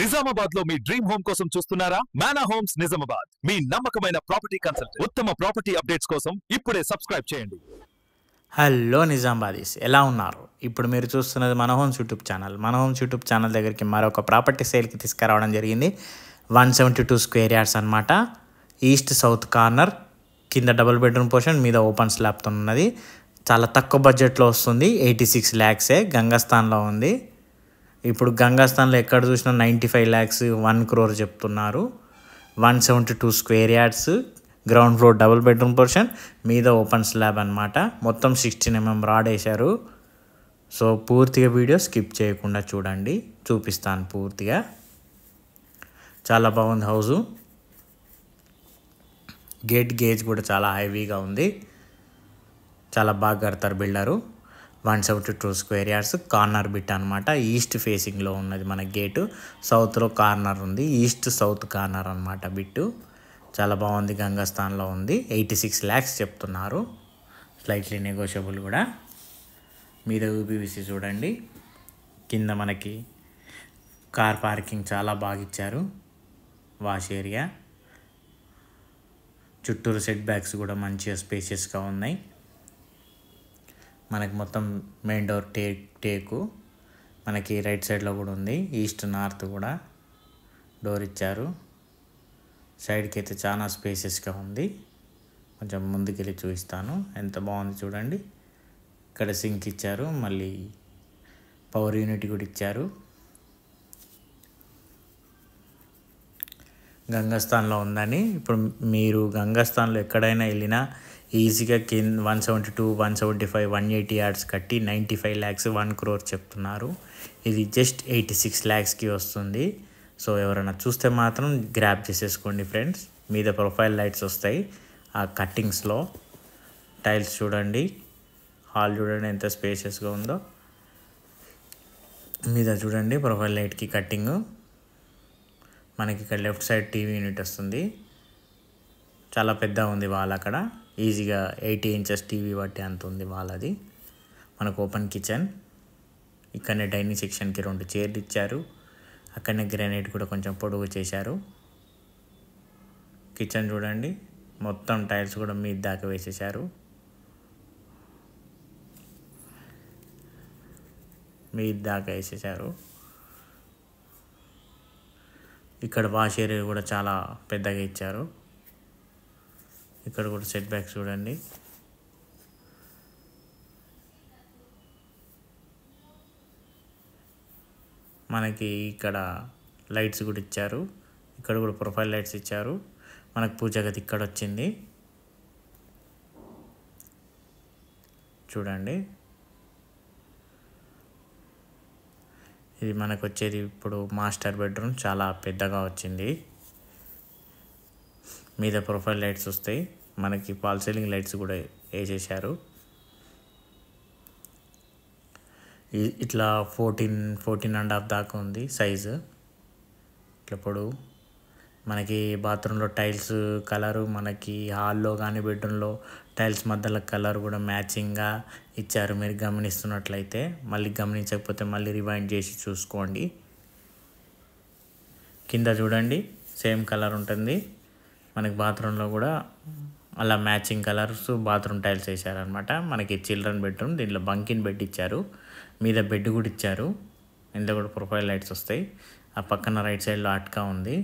నిజామాబాద్ లో మీ dream home కోసం చూస్తున్నారా? మానా హోమ్స్ నిజామాబాద్ మీ నమ్మకమైన ప్రాపర్టీ కన్సల్టెంట్. ఉత్తమ ప్రాపర్టీ అప్డేట్స్ కోసం ఇప్పుడే సబ్స్క్రైబ్ చేయండి. హలో నిజామాబాదీస్, ఎలా ఉన్నారు? ఇప్పుడు మీరు చూస్తున్నది మన హోమ్స్ యూట్యూబ్ ఛానల్. మన హోమ్స్ యూట్యూబ్ ఛానల్ దగ్గరికి మరొక ప్రాపర్టీ సేల్కి తీసుకురావడం జరిగింది. 172 స్క్వేర్ యార్డ్స్ అనమాట. ఈస్ట్ సౌత్ కార్నర్, కింద డబుల్ బెడ్రూమ్ పోర్షన్, మీద ఓపెన్ స్లాబ్తో ఉన్నది. చాలా తక్కువ బడ్జెట్లో వస్తుంది. 86 lakhs గంగస్థాన్లో ఉంది. ఇప్పుడు గంగాస్థాన్లో ఎక్కడ చూసినా 95 lakhs 1 crore చెప్తున్నారు. 172 square yards, ground floor double bedroom portion, మీద ఓపెన్ స్లాబ్ అనమాట. మొత్తం 16 mm రాడ్ వేశారు. సో పూర్తిగా వీడియో స్కిప్ చేయకుండా చూడండి, చూపిస్తాను పూర్తిగా. చాలా బాగుంది హౌజు. గేజ్ కూడా చాలా హెవీగా ఉంది. చాలా బాగా కడతారు builder. 172 square yards, corner bit అనమాట. ఈస్ట్ ఫేసింగ్లో ఉన్నది మన గేటు. సౌత్లో కార్నర్ ఉంది. ఈస్ట్ సౌత్ కార్నర్ అనమాట బిట్టు. చాలా బాగుంది. గంగాస్థాన్లో ఉంది. 86 lakhs చెప్తున్నారు. స్లైట్లీ నెగోషియబుల్ కూడా. మీద యూపీవీసీ చూడండి. కింద మనకి కార్ పార్కింగ్ చాలా బాగా ఇచ్చారు. వాష్ ఏరియా, చుట్టూరు సెట్ బ్యాక్స్ కూడా మంచిగా స్పేషియస్గా ఉన్నాయి. మనకి మొత్తం మెయిన్ డోర్ టేకు. మనకి రైట్ సైడ్లో కూడా ఉంది. ఈస్ట్ నార్త్ కూడా డోర్ ఇచ్చారు. సైడ్కి అయితే చాలా స్పేసెస్గా ఉంది. కొంచెం ముందుకెళ్ళి చూపిస్తాను. ఎంత బాగుంది చూడండి. ఇక్కడ సింక్ ఇచ్చారు, మళ్ళీ పవర్ యూనిట్ కూడా ఇచ్చారు. గంగాస్థాన్లో ఉందని ఇప్పుడు మీరు గంగాస్థాన్లో ఎక్కడైనా వెళ్ళినా ఈజీగా 172, 175, 180 యార్డ్స్ కట్టి 95 lakhs 1 crore చెప్తున్నారు. ఇది జస్ట్ 86 lakhsకి వస్తుంది. సో ఎవరైనా చూస్తే మాత్రం గ్రాప్ చేసేసుకోండి ఫ్రెండ్స్. మీద ప్రొఫైల్ లైట్స్ వస్తాయి ఆ కట్టింగ్స్లో. టైల్స్ చూడండి, హాల్ చూడండి ఎంత స్పేషియస్గా ఉందో. మీద చూడండి ప్రొఫైల్ లైట్కి కట్టింగ్. మనకి ఇక్కడ లెఫ్ట్ సైడ్ టీవీ యూనిట్ వస్తుంది. చాలా పెద్ద ఉంది వాల్. అక్కడ ఈజీగా 80 inches టీవీ బట్టి అంత ఉంది వాల్. అది మనకు ఓపెన్ కిచెన్. ఇక్కడనే డైనింగ్ సెక్షన్కి 2 చైర్లు ఇచ్చారు. అక్కడనే గ్రానైట్ కూడా కొంచెం పొడుగు చేశారు. కిచెన్ చూడండి, మొత్తం టైల్స్ కూడా మీద దాకా వేసేసారు. ఇక్కడ వాష్ ఏరియా కూడా చాలా పెద్దగా ఇచ్చారు. ఇక్కడ కూడా సెట్ బ్యాక్ చూడండి. మనకి ఇక్కడ లైట్స్ కూడా ఇచ్చారు. ఇక్కడ కూడా ప్రొఫైల్ లైట్స్ ఇచ్చారు. మనకు పూజ గది ఇక్కడ వచ్చింది చూడండి. ఇది మనకు వచ్చేది ఇప్పుడు మాస్టర్ బెడ్రూమ్. చాలా పెద్దగా వచ్చింది. మీద ప్రొఫైల్ లైట్స్ వస్తాయి. మనకి ఫాల్ సీలింగ్ లైట్స్ కూడా వేసేసారు. ఇట్లా 14.5 దాకా ఉంది సైజు. ఇట్లా పొడవు. మనకి బాత్రూంలో టైల్స్ కలరు, మనకి హాల్లో కానీ బెడ్రూమ్లో టైల్స్ మధ్యలో కలర్ కూడా మ్యాచింగ్గా ఇచ్చారు. మీరు గమనిస్తున్నట్లయితే, మళ్ళీ గమనించకపోతే మళ్ళీ రివైండ్ చేసి చూసుకోండి. కింద చూడండి సేమ్ కలర్ ఉంటుంది. మనకి బాత్రూంలో కూడా అలా మ్యాచింగ్ కలర్స్ బాత్రూమ్ టైల్స్ వేసారనమాట. మనకి చిల్డ్రన్ బెడ్రూమ్. దీంట్లో బంకిన్ బెడ్ ఇచ్చారు. మీద బెడ్ కూడా ఇచ్చారు. ఇందులో కూడా ప్రొఫైల్ లైట్స్ వస్తాయి. ఆ పక్కన రైట్ సైడ్లో అట్కా ఉంది.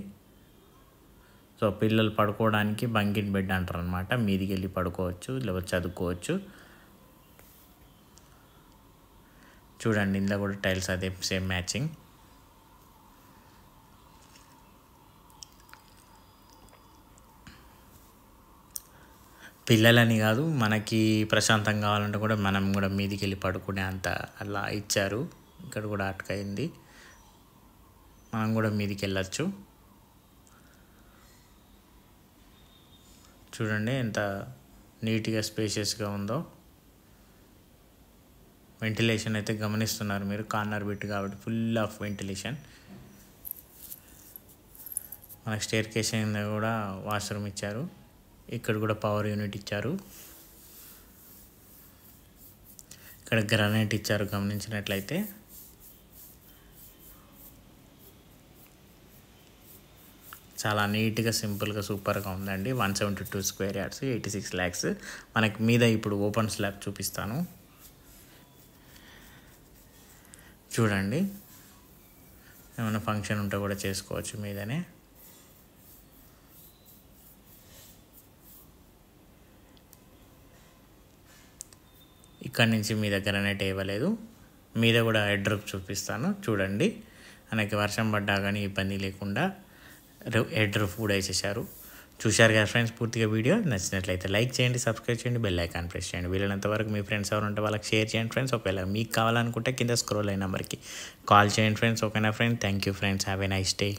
సో పిల్లలు పడుకోవడానికి బంకిన్ బెడ్ అంటారు అనమాట. మీదికి వెళ్ళి పడుకోవచ్చు, లేకపోతే చదువుకోవచ్చు. చూడండి ఇందులో కూడా టైల్స్ అదే సేమ్ మ్యాచింగ్. పిల్లలని కాదు, మనకి ప్రశాంతంగా కావాలంటే కూడా మనం కూడా మీదికి వెళ్ళి పడుకునే అంత అలా ఇచ్చారు. ఇక్కడ కూడా అటకైంది, మనం కూడా మీదికి వెళ్ళచ్చు. చూడండి ఎంత నీట్గా స్పేషియస్గా ఉందో. వెంటిలేషన్ అయితే గమనిస్తున్నారు మీరు. కార్నర్ బిట్ కాబట్టి ఫుల్ ఆఫ్ వెంటిలేషన్. మనకి స్టేర్ కేస్ కూడా వాష్రూమ్ ఇచ్చారు. ఇక్కడ కూడా పవర్ యూనిట్ ఇచ్చారు. ఇక్కడ గ్రానైట్ ఇచ్చారు గమనించినట్లయితే. చాలా నీట్గా సింపుల్గా సూపర్గా ఉందండి. 172 స్క్వేర్ యార్డ్స్, 86 lakhs. మనకి మీద ఇప్పుడు ఓపెన్ స్లాబ్ చూపిస్తాను చూడండి. ఏమైనా ఫంక్షన్ ఉంటే కూడా చేసుకోవచ్చు మీదనే. ఇక్కడ నుంచి మీ దగ్గరనే ఇవ్వలేదు. మీద కూడా హెడ్ రూఫ్ చూపిస్తాను చూడండి. మనకి వర్షం పడ్డా కానీ ఇబ్బంది లేకుండా హెడ్ రూఫ్ కూడా వేసేసారు. చూశారు కదా ఫ్రెండ్స్ పూర్తిగా వీడియో. నచ్చినట్లయితే లైక్ చేయండి, సబ్స్క్రైబ్ చేయండి, బెల్ ఐకాన్ ప్రెస్ చేయండి. వీలైనంత వరకు మీ ఫ్రెండ్స్ ఎవరు ఉంటే వాళ్ళకి షేర్ చేయండి ఫ్రెండ్స్. ఒకవేళ మీకు కావాలనుకుంటే కింద స్క్రోల్ అయిన నెంబర్కి కాల్ చేయండి ఫ్రెండ్స్. ఓకేనా friends? Thank you friends. Have a nice day.